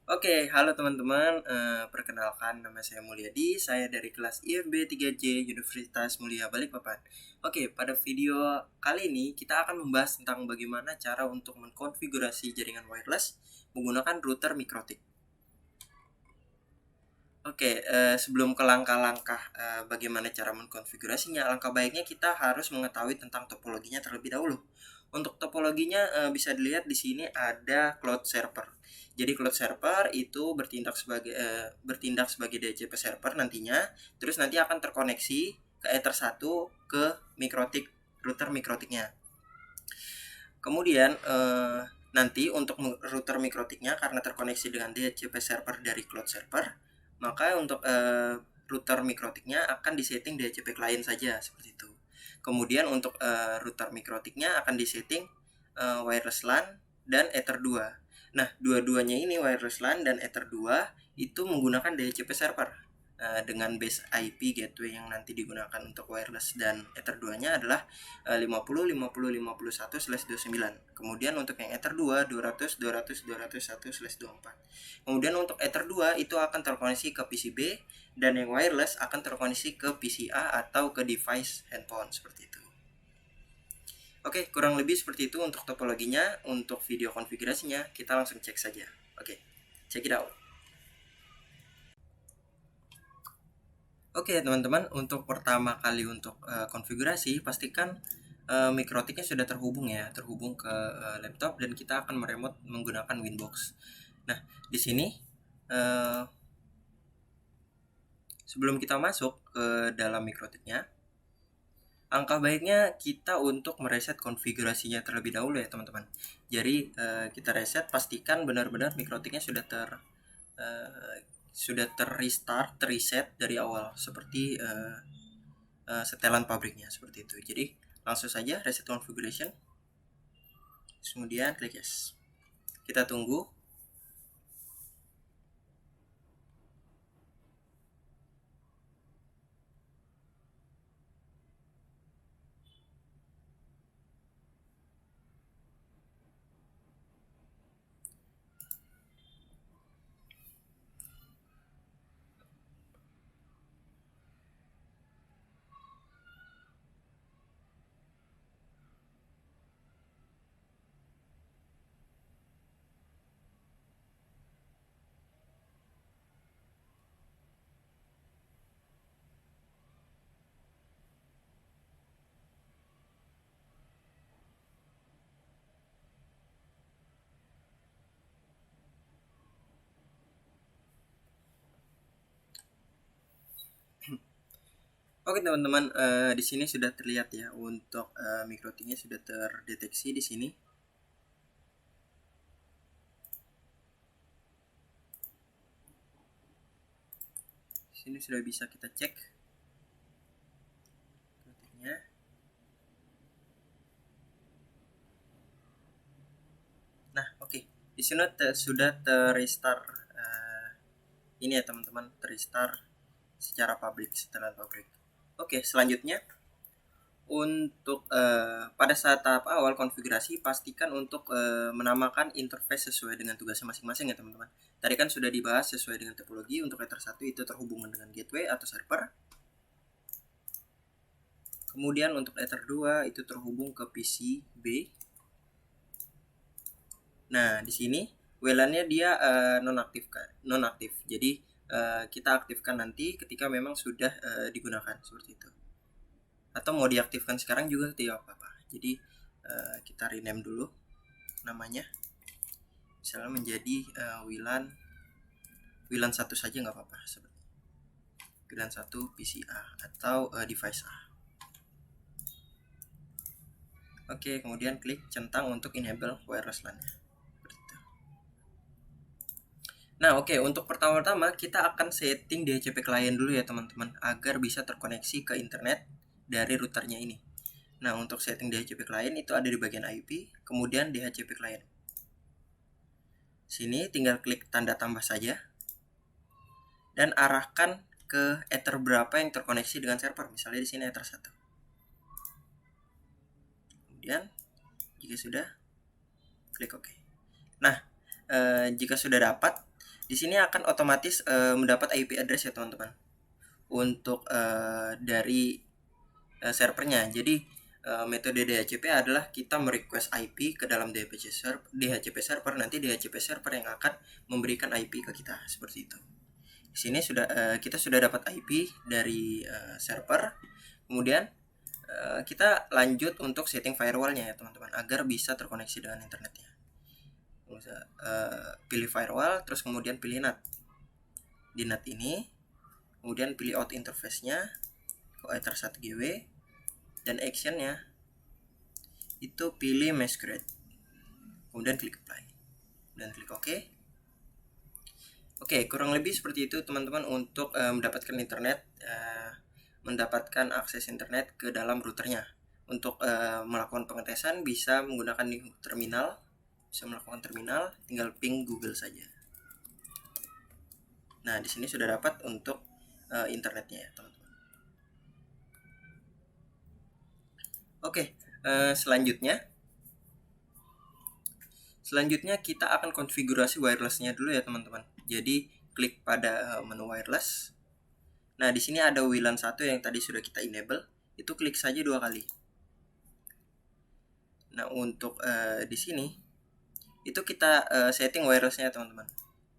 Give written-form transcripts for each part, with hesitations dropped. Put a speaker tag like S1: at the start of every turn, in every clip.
S1: Oke, halo teman-teman. Perkenalkan nama saya Mulyadi. Saya dari kelas IFB 3J Universitas Mulia Balikpapan. Oke, pada video kali ini kita akan membahas tentang bagaimana cara untuk mengkonfigurasi jaringan wireless menggunakan router mikrotik. Oke, sebelum ke langkah-langkah bagaimana cara mengkonfigurasinya, langkah baiknya kita harus mengetahui tentang topologinya terlebih dahulu. Untuk topologinya bisa dilihat di sini ada cloud server. Jadi cloud server itu bertindak sebagai DHCP server nantinya, terus nanti akan terkoneksi ke Ether 1 ke mikrotik router mikrotiknya. Kemudian nanti untuk router mikrotiknya karena terkoneksi dengan DHCP server dari cloud server, maka untuk router mikrotiknya akan disetting DHCP client saja seperti itu. Kemudian untuk router mikrotiknya akan disetting wireless LAN dan Ether 2. Nah, dua-duanya ini wireless LAN dan Ether 2 itu menggunakan DHCP server. Dengan base IP gateway yang nanti digunakan untuk wireless dan Ether 2-nya adalah 50.50.51/29. Kemudian untuk yang Ether 2 200.200.201/24. Kemudian untuk Ether 2 itu akan terkoneksi ke PCB dan yang wireless akan terkoneksi ke PCA atau ke device handphone seperti itu. Oke, kurang lebih seperti itu untuk topologinya. Untuk video konfigurasinya kita langsung cek saja. Oke, check it out. Oke teman-teman, untuk pertama kali untuk konfigurasi pastikan mikrotiknya sudah terhubung ke laptop dan kita akan meremote menggunakan Winbox. Nah, di sini sebelum kita masuk ke dalam mikrotiknya, angka baiknya kita untuk mereset konfigurasinya terlebih dahulu ya teman-teman. Jadi kita reset, pastikan benar-benar mikrotiknya sudah terreset dari awal seperti setelan pabriknya seperti itu. Jadi langsung saja reset configuration, kemudian klik yes. Kita tunggu. Oke teman-teman, di sini sudah terlihat ya untuk mikrotiknya sudah terdeteksi di sini. Di sini sudah bisa kita cek mikrotiknya. Nah, oke. Di sini sudah terrestart ini ya teman-teman, terrestart secara publik setelah pabrik. Oke, selanjutnya untuk pada saat tahap awal konfigurasi pastikan untuk menamakan interface sesuai dengan tugasnya masing-masing ya teman-teman. Tadi kan sudah dibahas sesuai dengan topologi. Untuk Ether 1 itu terhubungan dengan gateway atau server. Kemudian untuk Ether 2 itu terhubung ke PCB. Nah, di sini WLAN-nya dia nonaktif. Jadi kita aktifkan nanti ketika memang sudah digunakan seperti itu. Atau mau diaktifkan sekarang juga tidak apa-apa. Jadi kita rename dulu namanya. Misalnya menjadi WLAN 1 saja nggak apa-apa. WLAN 1 PCA atau device A. Oke, kemudian klik centang untuk enable wireless LAN-nya. Nah, oke, untuk pertama-tama kita akan setting DHCP client dulu ya teman-teman, agar bisa terkoneksi ke internet dari routernya ini. Nah, untuk setting DHCP client itu ada di bagian IP, kemudian DHCP client. Sini tinggal klik tanda tambah saja dan arahkan ke Ether berapa yang terkoneksi dengan server. Misalnya di sini Ether 1. Kemudian jika sudah, klik OK. Nah, jika sudah dapat, Di sini akan otomatis mendapat IP address ya teman-teman untuk dari servernya. Jadi metode DHCP adalah kita merequest IP ke dalam DHCP server, nanti DHCP server yang akan memberikan IP ke kita, seperti itu. Di sini kita sudah dapat IP dari server. Kemudian kita lanjut untuk setting firewallnya ya teman-teman, agar bisa terkoneksi dengan internetnya. Pilih firewall, terus kemudian pilih NAT. Di NAT ini kemudian pilih out interface-nya Ether 1GW, dan actionnya itu pilih masquerade, kemudian klik apply dan klik OK. Oke, kurang lebih seperti itu teman-teman untuk mendapatkan internet, mendapatkan akses internet ke dalam routernya. Untuk melakukan pengetesan bisa menggunakan terminal, tinggal ping Google saja. Nah, di sini sudah dapat untuk internetnya ya teman-teman. Oke, selanjutnya kita akan konfigurasi wirelessnya dulu ya teman-teman. Jadi klik pada menu wireless. Nah, di sini ada WLAN 1 yang tadi sudah kita enable, itu klik saja 2 kali. Nah, untuk di sini itu kita setting wirelessnya teman-teman.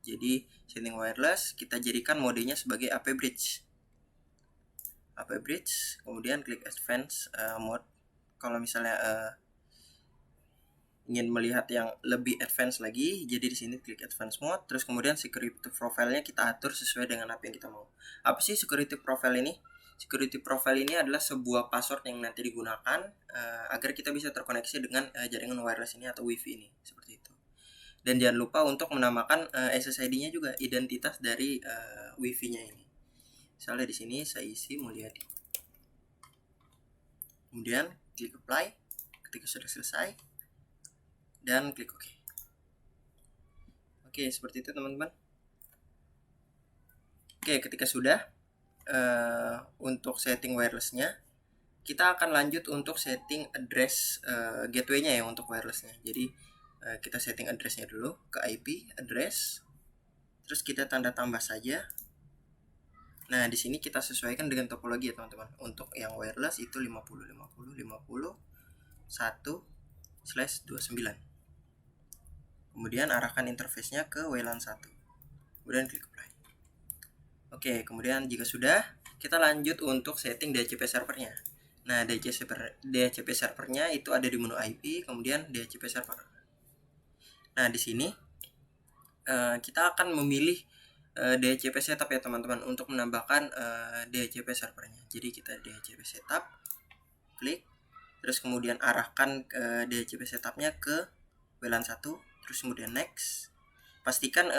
S1: Jadi setting wireless kita jadikan modenya sebagai AP bridge. AP bridge, kemudian klik advance mode. Kalau misalnya ingin melihat yang lebih advance lagi, jadi di sini klik advance mode, terus kemudian security profile-nya kita atur sesuai dengan apa yang kita mau. Apa sih security profile ini? Security profile ini adalah sebuah password yang nanti digunakan agar kita bisa terkoneksi dengan jaringan wireless ini atau wifi ini, seperti itu. Dan jangan lupa untuk menambahkan SSID-nya juga, identitas dari wifi-nya ini. Misalnya di sini saya isi Mulyadi. Kemudian klik apply ketika sudah selesai dan klik OK. Oke, seperti itu teman-teman. Oke, ketika sudah untuk setting wirelessnya, kita akan lanjut untuk setting address gateway-nya ya untuk wirelessnya. Jadi kita setting addressnya dulu ke IP address, terus kita tanda tambah saja. Nah, di sini kita sesuaikan dengan topologi ya teman-teman. Untuk yang wireless itu 50/50/50/1/29. Kemudian arahkan interface-nya ke WLAN 1. Kemudian klik apply. Oke, kemudian jika sudah, kita lanjut untuk setting DHCP servernya. Nah, DHCP servernya itu ada di menu IP, kemudian DHCP server. Nah, di sini kita akan memilih DHCP setup ya teman-teman untuk menambahkan DHCP servernya. Jadi kita DHCP setup, klik, terus kemudian arahkan DHCP setupnya ke WLAN 1, terus kemudian next. Pastikan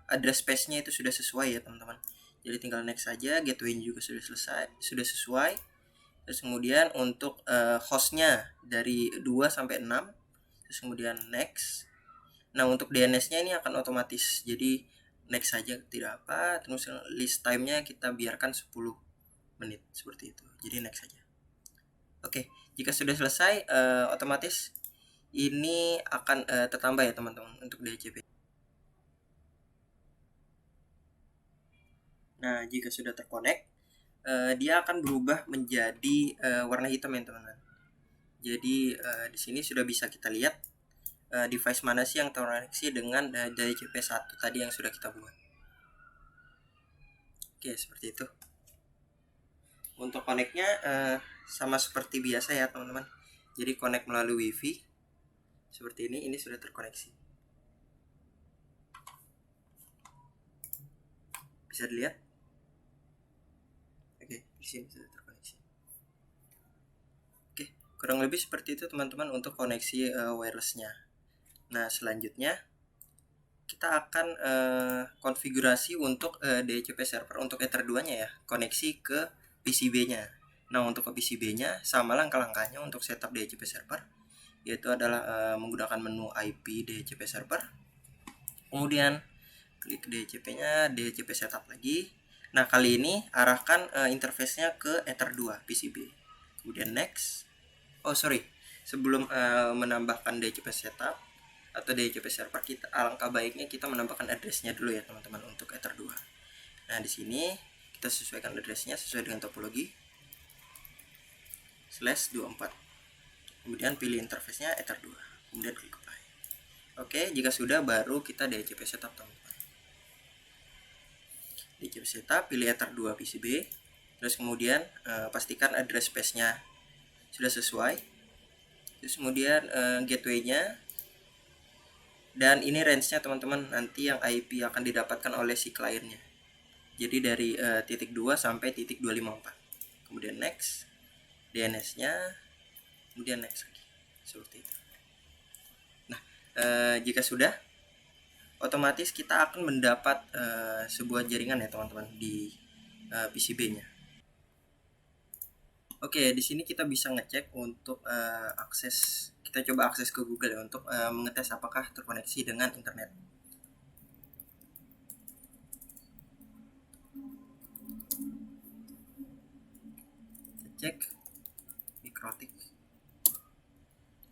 S1: address space-nya itu sudah sesuai ya teman-teman. Jadi tinggal next saja, gateway juga sudah sesuai. Terus kemudian untuk hostnya dari 2 sampai 6, terus kemudian next. Nah, untuk DNS-nya ini akan otomatis, jadi next saja tidak apa. Terus list time-nya kita biarkan 10 menit seperti itu, jadi next saja. Oke, jika sudah selesai otomatis ini akan tertambah ya teman-teman untuk DHCP. Nah, jika sudah terkonek, dia akan berubah menjadi warna hitam ya teman-teman. Jadi di sini sudah bisa kita lihat device mana sih yang terkoneksi dengan DHCP 1 tadi yang sudah kita buat. Oke, seperti itu. Untuk connect-nya sama seperti biasa ya teman-teman. Jadi connect melalui wifi seperti ini sudah terkoneksi. Bisa dilihat? Oke, di sini sudah terkoneksi. Oke, kurang lebih seperti itu teman-teman untuk koneksi wirelessnya. Nah, selanjutnya kita akan konfigurasi untuk DHCP server untuk Ether 2-nya ya, koneksi ke PCB-nya. Nah, untuk ke PCB-nya sama langkah-langkahnya untuk setup DHCP server, yaitu adalah menggunakan menu IP DHCP server. Kemudian klik DHCP-nya, DHCP setup lagi. Nah, kali ini arahkan interface-nya ke Ether 2 PCB. Kemudian next. Sebelum menambahkan DHCP setup, atau DHCP server, kita alangkah baiknya kita menambahkan addressnya dulu ya teman-teman untuk Ether 2. Nah di sini kita sesuaikan addressnya sesuai dengan topologi /24, kemudian pilih interface-nya Ether 2, kemudian klik apply. Oke, jika sudah baru kita DHCP setup teman-teman. DHCP setup, pilih Ether 2 PCB, terus kemudian pastikan address space-nya sudah sesuai, terus kemudian gateway-nya, dan ini range-nya teman-teman, nanti yang IP akan didapatkan oleh si kliennya. Jadi dari titik 2 sampai titik 254. Kemudian next, DNS-nya, kemudian next lagi. Seperti itu. Nah, jika sudah, otomatis kita akan mendapat sebuah jaringan ya teman-teman di PCB-nya. Oke, di sini kita bisa ngecek untuk akses. Kita coba akses ke Google ya untuk mengetes apakah terkoneksi dengan internet. Kita cek Mikrotik.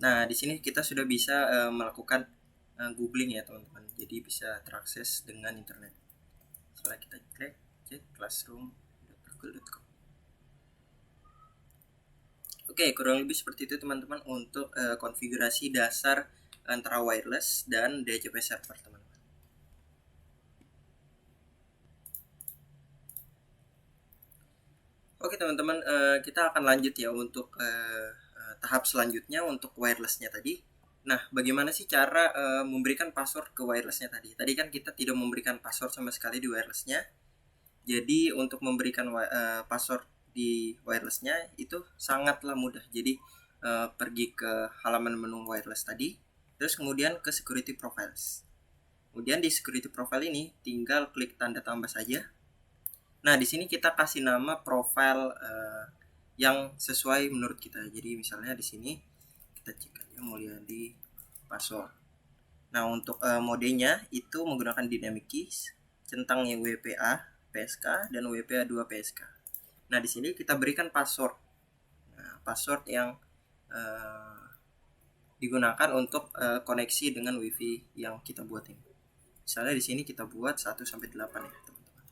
S1: Nah, di sini kita sudah bisa melakukan googling ya teman-teman. Jadi bisa terakses dengan internet. Setelah kita klik cek classroom.google.com. Oke, kurang lebih seperti itu teman-teman untuk konfigurasi dasar antara wireless dan DHCP server teman-teman. Oke teman-teman, kita akan lanjut ya untuk tahap selanjutnya untuk wirelessnya tadi. Nah, bagaimana sih cara memberikan password ke wirelessnya tadi? Tadi kan kita tidak memberikan password sama sekali di wirelessnya. Jadi untuk memberikan password di wirelessnya itu sangatlah mudah. Jadi pergi ke halaman menu wireless tadi, terus kemudian ke security profiles. Kemudian di security profile ini tinggal klik tanda tambah saja. Nah, di sini kita kasih nama profile yang sesuai menurut kita. Jadi misalnya di sini kita cek aja Mulyadi password. Nah, untuk modenya itu menggunakan dynamic keys, centangnya WPA PSK dan WPA 2 PSK. Nah, di sini kita berikan password. Nah, password yang digunakan untuk koneksi dengan WiFi yang kita buat ini. Misalnya di sini kita buat 1 sampai 8 ya, teman-teman.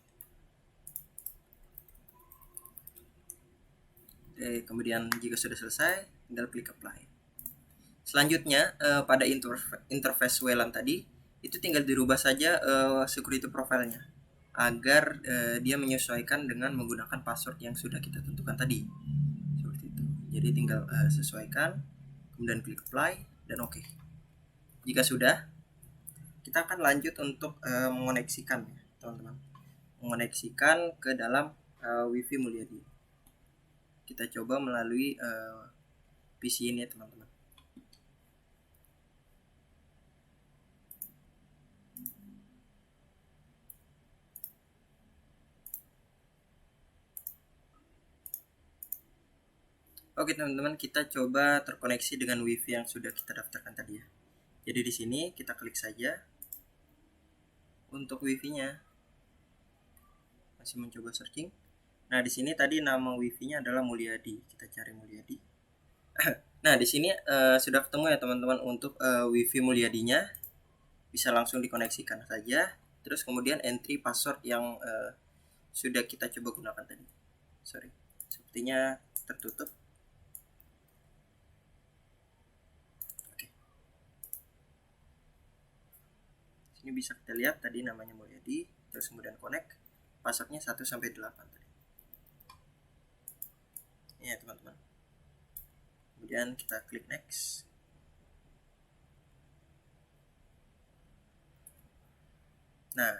S1: Kemudian jika sudah selesai, tinggal klik apply. Selanjutnya pada interface WLAN tadi itu tinggal dirubah saja security profile-nya agar dia menyesuaikan dengan menggunakan password yang sudah kita tentukan tadi. Seperti itu. Jadi tinggal sesuaikan, kemudian klik apply dan oke. Jika sudah, kita akan lanjut untuk mengoneksikan ya, teman-teman. Mengoneksikan ke dalam WiFi Mulyadi. Kita coba melalui PC ini ya, teman-teman. Oke teman-teman, kita coba terkoneksi dengan WiFi yang sudah kita daftarkan tadi ya. Jadi di sini kita klik saja untuk WiFi-nya. Masih mencoba searching. Nah, di sini tadi nama WiFi-nya adalah Mulyadi. Kita cari Mulyadi. Nah, di sini sudah ketemu ya teman-teman untuk WiFi Mulyadinya. Bisa langsung dikoneksikan saja. Terus kemudian entry password yang sudah kita coba gunakan tadi. Sorry, sepertinya tertutup. Ini bisa kita lihat tadi namanya Mulyadi, terus kemudian connect, passwordnya 1 sampai 8 tadi. Ini ya teman-teman. Kemudian kita klik next. Nah,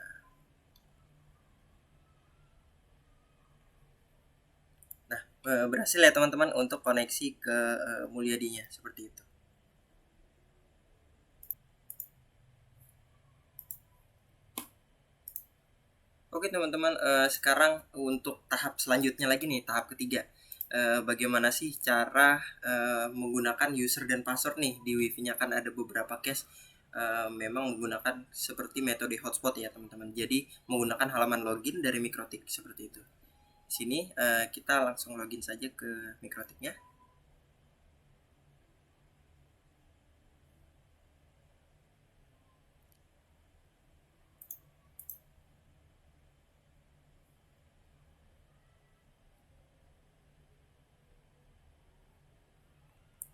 S1: berhasil ya teman-teman untuk koneksi ke Mulyadinya seperti itu. Oke teman-teman, sekarang untuk tahap selanjutnya lagi nih, tahap ketiga. Bagaimana sih cara menggunakan user dan password nih di WiFi-nya? Kan ada beberapa case memang menggunakan seperti metode hotspot ya teman-teman. Jadi menggunakan halaman login dari Mikrotik seperti itu. Di sini kita langsung login saja ke Mikrotiknya.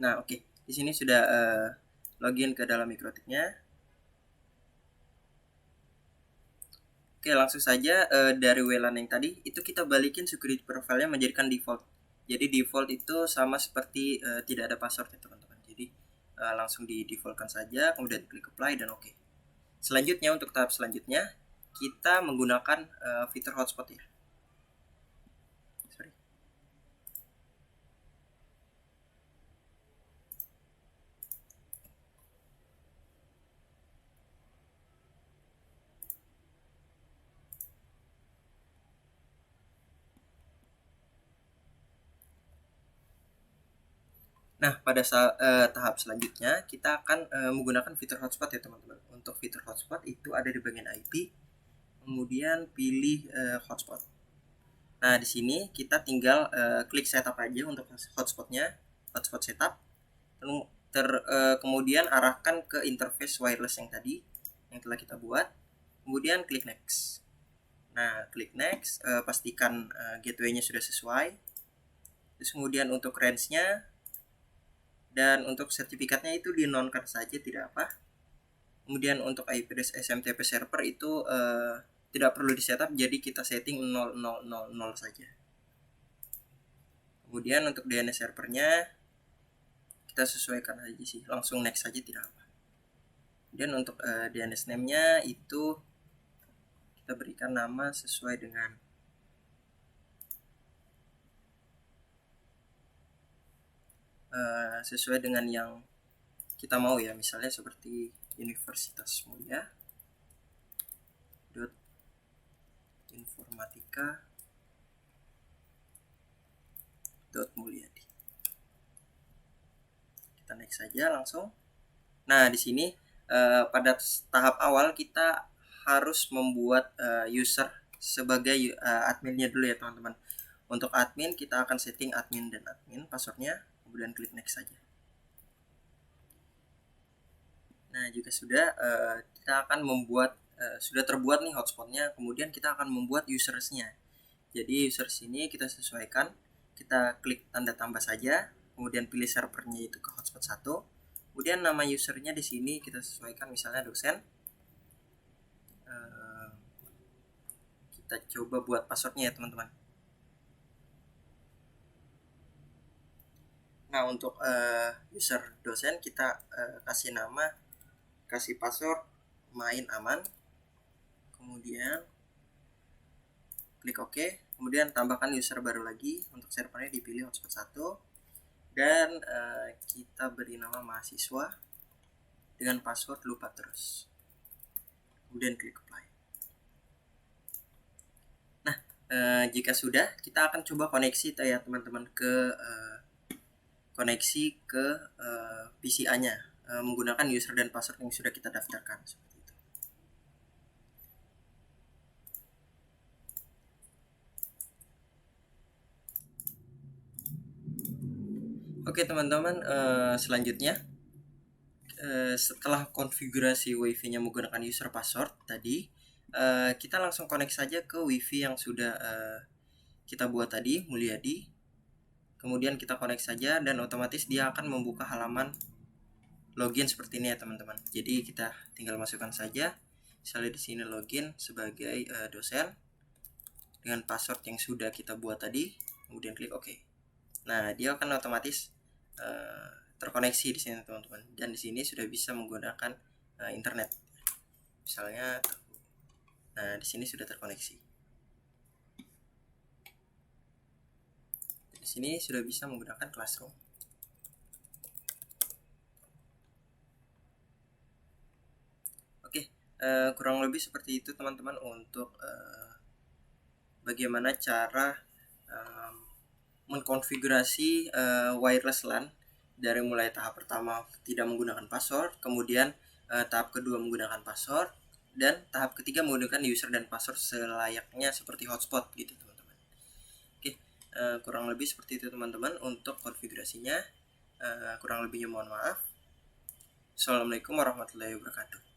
S1: Nah, oke. Di sini sudah login ke dalam mikrotiknya. Oke, langsung saja dari WLAN yang tadi itu kita balikin security profile-nya menjadikan default. Jadi default itu sama seperti tidak ada password ya teman-teman. Jadi langsung di defaultkan saja, kemudian klik apply dan oke. Selanjutnya untuk tahap selanjutnya kita menggunakan fitur hotspot ya. Sorry. Nah, pada tahap selanjutnya kita akan menggunakan fitur hotspot ya teman-teman. Untuk fitur hotspot itu ada di bagian IP, kemudian pilih hotspot. Nah, di sini kita tinggal klik setup aja untuk hotspotnya, hotspot setup. Kemudian arahkan ke interface wireless yang tadi yang telah kita buat. Kemudian klik next. Nah, klik next, pastikan gateway-nya sudah sesuai. Terus kemudian untuk range-nya dan untuk sertifikatnya itu dinonkan saja, tidak apa. Kemudian untuk IP address SMTP server itu tidak perlu di setup, jadi kita setting 0000 saja. Kemudian untuk DNS servernya kita sesuaikan aja sih, langsung next saja, tidak apa. Kemudian untuk DNS name-nya itu kita berikan nama sesuai dengan yang kita mau ya, misalnya seperti Universitas Mulia informatika .mulyadi. Kita next saja langsung. Nah, di sini pada tahap awal kita harus membuat user sebagai adminnya dulu ya teman-teman. Untuk admin kita akan setting admin dan admin passwordnya, kemudian klik next saja. Nah, jika sudah kita akan membuat sudah terbuat nih hotspotnya, kemudian kita akan membuat usersnya. Jadi users ini kita sesuaikan, kita klik tanda tambah saja, kemudian pilih servernya itu ke hotspot 1. Kemudian nama usernya di sini kita sesuaikan, misalnya dosen. Kita coba buat passwordnya ya teman-teman. Nah, untuk user dosen kita kasih nama, kasih password main aman. Kemudian klik OK. Kemudian tambahkan user baru lagi, untuk servernya dipilih hotspot 1. Dan kita beri nama mahasiswa dengan password lupa terus. Kemudian klik apply. Nah, jika sudah, kita akan coba koneksi ya teman-teman ke koneksi ke PCA-nya menggunakan user dan password yang sudah kita daftarkan. Seperti itu. Oke teman-teman, selanjutnya setelah konfigurasi WiFi-nya menggunakan user password tadi, kita langsung connect saja ke WiFi yang sudah kita buat tadi, Mulyadi. Kemudian kita connect saja dan otomatis dia akan membuka halaman login seperti ini ya teman-teman. Jadi kita tinggal masukkan saja, misalnya di sini login sebagai dosen dengan password yang sudah kita buat tadi, kemudian klik OK. Nah, dia akan otomatis terkoneksi di sini teman-teman, dan di sini sudah bisa menggunakan internet misalnya. Nah, di sini sudah terkoneksi, di sini sudah bisa menggunakan Classroom. Oke, kurang lebih seperti itu teman-teman untuk bagaimana cara mengkonfigurasi wireless LAN dari mulai tahap pertama tidak menggunakan password, kemudian tahap kedua menggunakan password, dan tahap ketiga menggunakan user dan password selayaknya seperti hotspot gitu teman-teman. Oke, kurang lebih seperti itu teman-teman untuk konfigurasinya. Kurang lebihnya mohon maaf. Assalamualaikum warahmatullahi wabarakatuh.